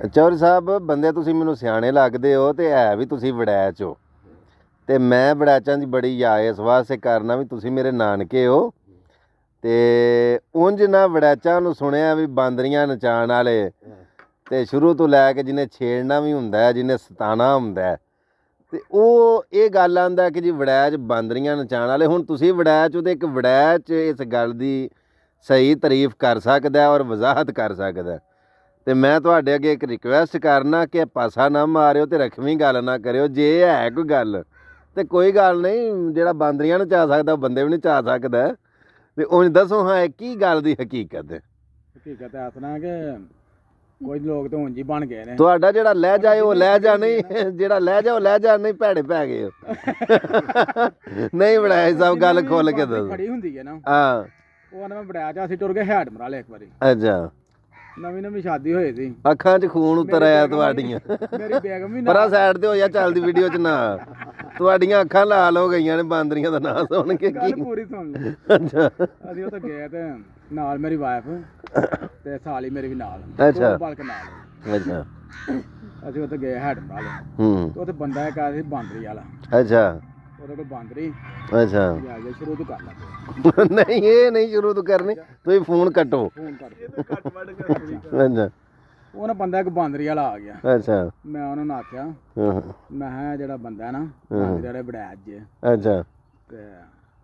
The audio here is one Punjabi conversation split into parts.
ਚੌਧਰੀ ਸਾਹਿਬ ਬੰਦੇ ਤੁਸੀਂ ਮੈਨੂੰ ਸਿਆਣੇ ਲੱਗਦੇ ਹੋ ਤੇ ਹੈ ਵੀ ਤੁਸੀਂ ਵੜੈਚ ਹੋ ਤੇ ਮੈਂ ਵੜੈਚਾਂ ਦੀ ਬੜੀ ਯਾਦ ਇਸ ਵਾਸਤੇ ਕਰਨਾ ਵੀ ਤੁਸੀਂ ਮੇਰੇ ਨਾਨਕੇ ਹੋ ਤੇ ਉਂਝ ਨਾ ਵੜੈਚਾਂ ਨੂੰ ਸੁਣਿਆ ਵੀ ਬਾਂਦਰੀਆਂ ਨਚਾਉਣ ਵਾਲੇ ਤੇ ਸ਼ੁਰੂ ਤੋਂ ਲੈ ਕੇ ਜਿਹਨੇ ਛੇੜਨਾ ਵੀ ਹੁੰਦਾ ਜਿਹਨੇ ਸਤਾਣਾ ਹੁੰਦਾ ਤੇ ਉਹ ਇਹ ਗੱਲ ਆਂਦਾ ਕਿ ਜੀ ਵੜੈਚ ਬਾਂਦਰੀਆਂ ਨਚਾਉਣ ਵਾਲੇ। ਹੁਣ ਤੁਸੀਂ ਵੜੈਚ ਹੋ ਤੇ ਇੱਕ ਵੜੈਚ ਇਸ ਗੱਲ ਦੀ ਸਹੀ ਤਾਰੀਫ ਕਰ ਸਕਦਾ ਔਰ ਵਜ਼ਾਹਤ ਕਰ ਸਕਦਾ ਤੇ ਮੈਂ ਤੁਹਾਡੇ ਅੱਗੇ ਇੱਕ ਰਿਕੁਐਸਟ ਕਰਨਾ ਕਿ ਪਾਸਾ ਨਾ ਮਾਰਿਓ ਤੇ ਰਖਵੀਂ ਗੱਲ ਨਾ ਕਰਿਓ। ਜੇ ਹੈ ਕੋਈ ਗੱਲ ਤੇ ਕੋਈ ਗੱਲ ਨਹੀਂ, ਜਿਹੜਾ ਬਾਂਦਰੀਆਂ ਨਚਾ ਸਕਦਾ ਉਹ ਬੰਦੇ ਵੀ ਨਚਾ ਸਕਦਾ ਤੇ ਉਂਝ ਦੱਸੋ ਹਾਂ ਇਹ ਕੀ ਗੱਲ ਦੀ ਹਕੀਕਤ ਹੈ? ਹਕੀਕਤ ਹੈ ਸੁਣਾ ਕਿ ਕੁਝ ਲੋਕ ਤਾਂ ਉਂਝ ਹੀ ਬਣ ਗਏ ਨੇ। ਤੁਹਾਡਾ ਜਿਹੜਾ ਲਹਿਜਾ ਹੈ ਉਹ ਲਹਿਜਾ ਨਹੀਂ, ਜਿਹੜਾ ਲਹਿਜਾ ਉਹ ਲਹਿਜਾ ਨਹੀਂ, ਭੈੜੇ ਪੈ ਗਏ ਹੋ। ਨਹੀਂ ਬਣਾਇਆ ਸਭ ਗੱਲ ਖੁੱਲ ਕੇ ਦੱਸੋ। ਖੜੀ ਹੁੰਦੀ ਹੈ ਨਾ, ਹਾਂ ਉਹ ਮੈਂ ਬੜਾਇਆ ਜਾ ਅਸੀਂ ਟੁਰ ਕੇ ਹੈਡ ਮਰਾ ਲਿਆ ਇੱਕ ਵਾਰੀ। ਅੱਛਾ, ਨਵੀਂ ਸ਼ਾਦੀ ਹੋਈ ਸੀ, ਅੱਖਾਂ 'ਚ ਖੂਨ ਉਤਰ ਆਇਆ ਤੁਹਾਡੀਆਂ। ਮੇਰੀ ਬੇਗਮ ਵੀ ਪਰਾਂ ਸਾਈਡ ਤੇ ਹੋ ਜਾ, ਚੱਲਦੀ ਵੀਡੀਓ 'ਚ ਨਾ। ਤੁਹਾਡੀਆਂ ਅੱਖਾਂ ਲਾਲ ਹੋ ਗਈਆਂ ਨੇ ਬਾਂਦਰੀਆਂ ਦਾ ਨਾਂ ਸੁਣ ਕੇ। ਕੀ ਪੂਰੀ ਸੁਣ ਲਈ। ਅੱਛਾ ਅਸੀਂ ਉੱਥੇ ਗਏ ਤੇ ਨਾਲ ਮੇਰੀ ਵਾਈਫ ਤੇ ਸਾਲੀ ਮੇਰੀ ਵੀ ਨਾਲ। ਅੱਛਾ ਬਲਕ ਨਾਲ ਅੱਛਾ ਅਸੀਂ ਉੱਥੇ ਗਏ ਹੈਡ ਮਰਾ ਲਿਆ। ਹੂੰ ਉੱਥੇ ਬੰਦਾ ਇੱਕ ਆਇਆ ਸੀ ਬਾਂਦਰੀ ਵਾਲਾ, ਅੱਛਾ ਉਹਦੇ ਕੋਲ ਬਾਂਦਰੀ ਅੱਛਾ। ਆ ਗਿਆ ਸ਼ੁਰੂ ਤੋਂ ਕਰ ਲੱਗੇ। ਨਹੀਂ ਇਹ ਨਹੀਂ ਸ਼ੁਰੂ ਤੋਂ ਕਰਨੀ, ਤੁਸੀਂ ਫੋਨ ਕੱਟੋ। ਫੋਨ ਕਰ ਅੱਛਾ ਉਹ ਨਾ ਬੰਦਾ ਇੱਕ ਬਾਂਦਰੀ ਵਾਲਾ ਆ ਗਿਆ। ਅੱਛਾ ਮੈਂ ਉਹਨਾਂ ਨੂੰ ਆਖਿਆ, ਹਾਂ ਮੈਂ ਕਿਹਾ ਜਿਹੜਾ ਬੰਦਾ ਨਾ ਬਾਂਦਰੀ ਵਾਲੇ ਬੜੈਚ ਜੇ ਅੱਛਾ ਤੇ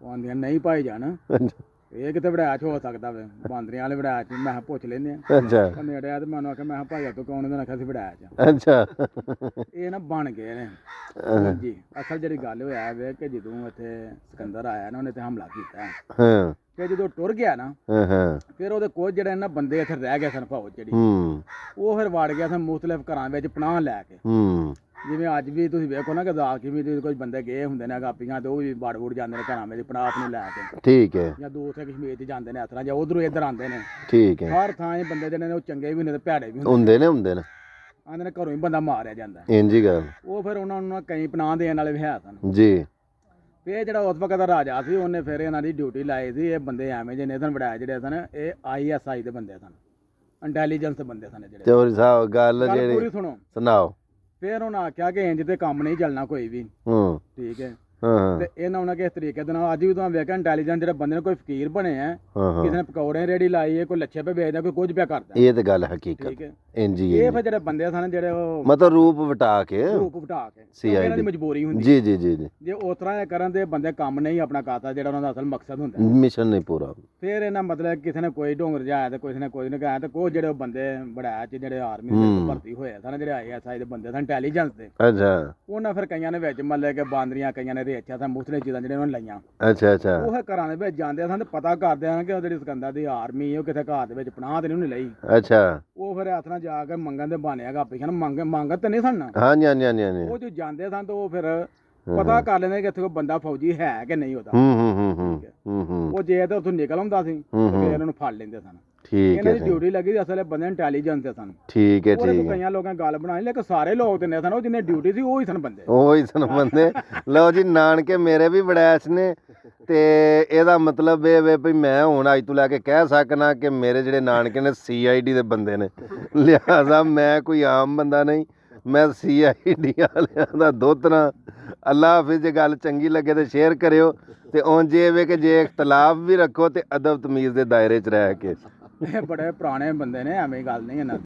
ਉਹ ਆਂਦੀਆਂ ਨਹੀਂ ਭਾਈ ਜਾਨ ਇਹ ਕਿਤੇ ਵੜੈਚ ਹੋ ਸਕਦਾ ਵੇ, ਬਾਂਦਰੀਆਂ ਵਾਲੇ ਵੜੈਚ। ਮੈਂ ਕਿਹਾ ਪੁੱਛ ਲੈਂਦੇ ਆ। ਅੱਛਾ ਨੇੜੇ ਆ ਤੇ ਮੈਨੂੰ ਆਖਿਆ, ਮੈਂ ਕਿਹਾ ਭਾਈ ਤੂੰ ਕੌਣ? ਉਹਨੇ ਆਖਿਆ ਸੀ ਵੜੈਚ। ਅੱਛਾ ਇਹ ਨਾ ਬਣ ਗਏ ਨੇ ਜੀ। ਅਸਲ ਜਿਹੜੀ ਗੱਲ ਹੋਇਆ ਵੇ ਕਿ ਜਦੋਂ ਇੱਥੇ ਸਿਕੰਦਰ ਆਇਆ ਨਾ ਉਹਨੇ ਤੇ ਹਮਲਾ ਕੀਤਾ ਹਾਂ ਤੇ ਜਦੋਂ ਟੁਰ ਗਿਆ ਨਾ ਹਾਂ ਫਿਰ ਉਹਦੇ ਕੁਝ ਜਿਹੜੇ ਨਾ ਬੰਦੇ ਇੱਥੇ ਰਹਿ ਗਏ ਸਨ, ਫੌਜ ਜਿਹੜੀ ਹੂੰ ਉਹ ਫਿਰ ਵੜ ਗਿਆ ਸਨ ਮੁਖਤਲਿਫ ਘਰਾਂ ਵਿੱਚ ਪਨਾਹ ਲੈ ਕੇ। ਹੂੰ ਜਿਵੇਂ ਅੱਜ ਵੀ ਤੁਸੀਂ ਵੇਖੋ ਨਾ ਕਿ ਦਾਖੀ ਵੀ ਕੁਝ ਬੰਦੇ ਗਏ ਹੁੰਦੇ ਨੇ ਗਾਪੀਆਂ ਤੇ ਉਹ ਵੀ ਵੜ ਜਾਂਦੇ ਨੇ ਘਰਾਂ ਵਿੱਚ ਪਨਾਹ ਆਪਣੀ ਲੈ ਕੇ, ਠੀਕ ਹੈ ਜਾਂ ਦੂਸਰੇ ਕਸ਼ਮੀਰ 'ਚ ਜਾਂਦੇ ਨੇ ਇਸ ਤਰ੍ਹਾਂ, ਜਾਂ ਉਧਰੋਂ ਇੱਧਰ ਆਉਂਦੇ ਨੇ। ਠੀਕ ਹੈ। ਹਰ ਥਾਂ 'ਚ ਬੰਦੇ ਜਿਹੜੇ ਨੇ ਉਹ ਚੰਗੇ ਵੀ ਨੇ ਤੇ ਭੈੜੇ ਵੀ ਹੁੰਦੇ ਨੇ ਆਂਦੇ ਨੇ ਘਰੋਂ ਹੀ ਬੰਦਾ ਮਾਰਿਆ ਜਾਂਦਾ। ਇੰਝ ਹੀ ਗੱਲ ਉਹ ਫਿਰ ਉਹਨਾਂ ਨੂੰ ਕਈ ਪਨਾਹ ਦੇਣ ਵਾਲੇ ਵੀ ਹੈ ਸਨ ਜੀ। ਫਿਰ ਜਿਹੜਾ ਉਸ ਵਕਤ ਦਾ ਰਾਜਾ ਸੀ ਉਹਨੇ ਫਿਰ ਇਹਨਾਂ ਦੀ ਡਿਊਟੀ ਲਾਈ ਸੀ। ਇਹ ਬੰਦੇ ਐਵੇਂ ਜਿਹੇ ਨੇ ਸਨ ਵੜਾਏ ਜਿਹੜੇ ਸਨ, ਇਹ ISI ਦੇ ਬੰਦੇ ਸਨ, ਇੰਟੈਲੀਜੈਂਸ ਦੇ ਬੰਦੇ ਸਨ ਜਿਹੜੇ। ਚੌਧਰੀ ਸਾਹਿਬ ਗੱਲ ਪੂਰੀ ਜਿਹੜੀ ਸੁਣੋ। ਸੁਣਾਓ। ਫਿਰ ਉਹਨਾਂ ਆਖਿਆ ਕਿ ਇੰਜ ਤੇ ਕੰਮ ਨਹੀਂ ਚੱਲਣਾ ਕੋਈ ਵੀ, ਹੂੰ ਠੀਕ ਹੈ। ਹਾਂ ਤੇ ਇਹਨਾਂ ਉਹਨਾਂ ਕਿਸ ਤਰੀਕੇ ਦੇ ਨਾਲ ਅੱਜ ਵੀ ਤੁਹਾਨੂੰ ਵੇਖਿਆ ਇੰਟੈਲੀਜੈਂਸ ਜਿਹੜੇ ਬੰਦੇ ਨੇ, ਕੋਈ ਫਕੀਰ ਬਣੇ ਆ, ਹਾਂ ਕਿਸੇ ਨੇ ਪਕੌੜੇ ਰੇੜੀ ਲਾਈ ਹੈ, ਕੋਈ ਲੱਛੇ ਪੇ ਵੇਚਦਾ, ਕੋਈ ਕੁਝ ਪਿਆ ਕਰਦਾ, ਇਹ ਤੇ ਗੱਲ ਹਕੀਕਤ ਠੀਕ ਹੈ। ਇੰਝ ਹੀ ਇਹ ਹੈ। ਫਿਰ ਜਿਹੜੇ ਬੰਦੇ ਸਨ ਜਿਹੜੇ ਉਹ ਮਤਲਬ ਰੂਪ ਵਟਾ ਕੇ ਰੂਪ ਵਟਾ ਕੇ CID ਇਹਨਾਂ ਦੀ ਮਜਬੂਰੀ ਹੁੰਦੀ ਜੀ ਜੀ ਜੀ ਜੀ ਜੇ ਉਸ ਤਰ੍ਹਾਂ ਇਹ ਕਰਨ ਦੇ ਬੰਦੇ ਕੰਮ ਨਹੀਂ ਆਪਣਾ ਕਰਦਾ ਜਿਹੜਾ ਉਹਨਾਂ ਦਾ ਅਸਲ ਮਕਸਦ ਹੁੰਦਾ। ਮਿਸ਼ਨ ਨਹੀਂ ਪੂਰਾ। ਫਿਰ ਇਹਨਾਂ ਮਤਲਬ ਕਿਸੇ ਨੇ ਕੋਈ ਢੋਂਗਰ ਜਾਇਆ ਤੇ ਕਿਸੇ ਨੇ ਕੋਈ ਨੇ ਕਹਾਇਆ ਤੇ ਕੋਈ ਜਿਹੜੇ ਬੰਦੇ ਬੜਾਇਆ ਚ ਜਿਹੜੇ ਆਰਮੀ ਦੇ ਵਿੱਚ ਭਰਤੀ ਹੋਏ ਸਨ, ਜਿਹੜੇ ISI ਦੇ ਬੰਦੇ ਸਨ ਇੰਟੈਲੀਜੈਂਸ ਦੇ, ਅੱਛਾ ਉਹਨਾਂ ਫਿਰ ਕਈਆਂ ਨੇ ਵਿੱਚ ਮੱਲੇ ਕੇ ਬਾਂਦਰੀਆਂ, ਕਈਆਂ ਨੇ ਰੇਚਾ ਸਨ, ਮੁਸਲੇ ਚੀਜ਼ਾਂ ਜਿਹੜੀਆਂ ਉਹਨਾਂ ਨੇ ਲਈਆਂ। ਅੱਛਾ ਅੱਛਾ ਉਹ ਘਰਾਂ ਦੇ ਵਿੱਚ ਜਾਂਦੇ ਸਨ ਤੇ ਪਤਾ ਕਰਦੇ ਹਨ ਕਿ ਉਹ ਜਿਹੜੀ ਸਿਕੰਦਰ ਦੀ ਆਰਮੀ ਉਹ ਕਿਤੇ ਘਰ ਦੇ ਵਿੱਚ ਪਨਾਹ ਤੇ ਨਹੀਂ ਲਈ। ਅੱਛਾ ਉਹ ਫਿਰ ਹੱਥ ਨਾਲ ਜਾ ਕੇ ਮੰਗਣ ਦੇ ਬਹਾਨੇ ਗਾਪੀ ਹਨ, ਮੰਗਤ ਤੇ ਨਹੀਂ ਸਨ। ਹਾਂਜੀ ਹਾਂਜੀ ਹਾਂਜੀ ਹਾਂਜੀ ਉਹ ਜੋ ਜਾਂਦੇ ਸਨ ਤਾਂ ਉਹ ਫਿਰ ਪਤਾ ਕਰ ਲੈਂਦੇ ਕਿ ਇੱਥੇ ਕੋਈ ਬੰਦਾ ਫੌਜੀ ਹੈ ਕਿ ਨਹੀਂ ਉਹਦਾ। ਹੂੰ ਹੂੰ ਹੂੰ ਹੂੰ ਹੂੰ ਉਹ ਜੇ ਤਾਂ ਉੱਥੋਂ ਨਿਕਲ ਆਉਂਦਾ ਸੀ ਤੇ ਫਿਰ ਇਹਨਾਂ ਨੂੰ ਫੜ ਲੈਂਦੇ ਸਨ। ਠੀਕ ਇਹਨਾਂ ਹੈ ਦੀ ਡਿਊਟੀ ਲੱਗੀ ਸੀ ਅਸਲ ਬੰਦੇ ਇੰਟੈਲੀਜੈਂਸ ਦੇ ਸਨ। ਠੀਕ ਹੈ ਉਹਦੇ ਠੀਕ ਤੋਂ ਹੈ। ਕਈਆਂ ਲੋਕਾਂ ਗੱਲ ਬਣਾਈ, ਲੇਕਿਨ ਸਾਰੇ ਲੋਕ ਤੇ ਨਹੀਂ ਸਨ, ਉਹ ਜਿਹਨੇ ਡਿਊਟੀ ਸੀ ਉਹ ਹੀ ਸਨ ਬੰਦੇ। ਉਹ ਹੀ ਸਨ ਬੰਦੇ। ਲਓ ਜੀ ਨਾਨਕੇ ਮੇਰੇ ਵੀ ਵੜੈਚ ਨੇ ਤੇ ਇਹਦਾ ਮਤਲਬ ਇਹ ਵੇ ਵੀ ਮੈਂ ਹੁਣ ਅੱਜ ਤੋਂ ਲੈ ਕੇ ਕਹਿ ਸਕਣਾ ਕਿ ਮੇਰੇ ਜਿਹੜੇ ਨਾਨਕੇ ਨੇ CID ਦੇ ਬੰਦੇ ਨੇ, ਲਿਹਾਜ਼ਾ ਮੈਂ ਕੋਈ ਆਮ ਬੰਦਾ ਨਹੀਂ, ਮੈਂ CID ਵਾਲਿਆਂ ਦਾ ਦੋਤਰਾ। ਅੱਲਾ ਹਾਫਿਜ਼। ਜੇ ਗੱਲ ਚੰਗੀ ਲੱਗੇ ਤੇ ਸ਼ੇਅਰ ਕਰਿਓ ਤੇ ਉਂਝ ਇਹ ਵੇ ਕਿ ਜੇ ਇਖਤਲਾਫ ਵੀ ਰੱਖੋ ਤੇ ਅਦਬ ਤਮੀਜ਼ ਦੇ ਦਾਇਰੇ 'ਚ ਰਹਿ ਕੇ। ਇਹ ਬੜੇ ਪੁਰਾਣੇ ਬੰਦੇ ਨੇ, ਐਵੇਂ ਗੱਲ ਨਹੀਂ ਇਹਨਾਂ ਦੀ।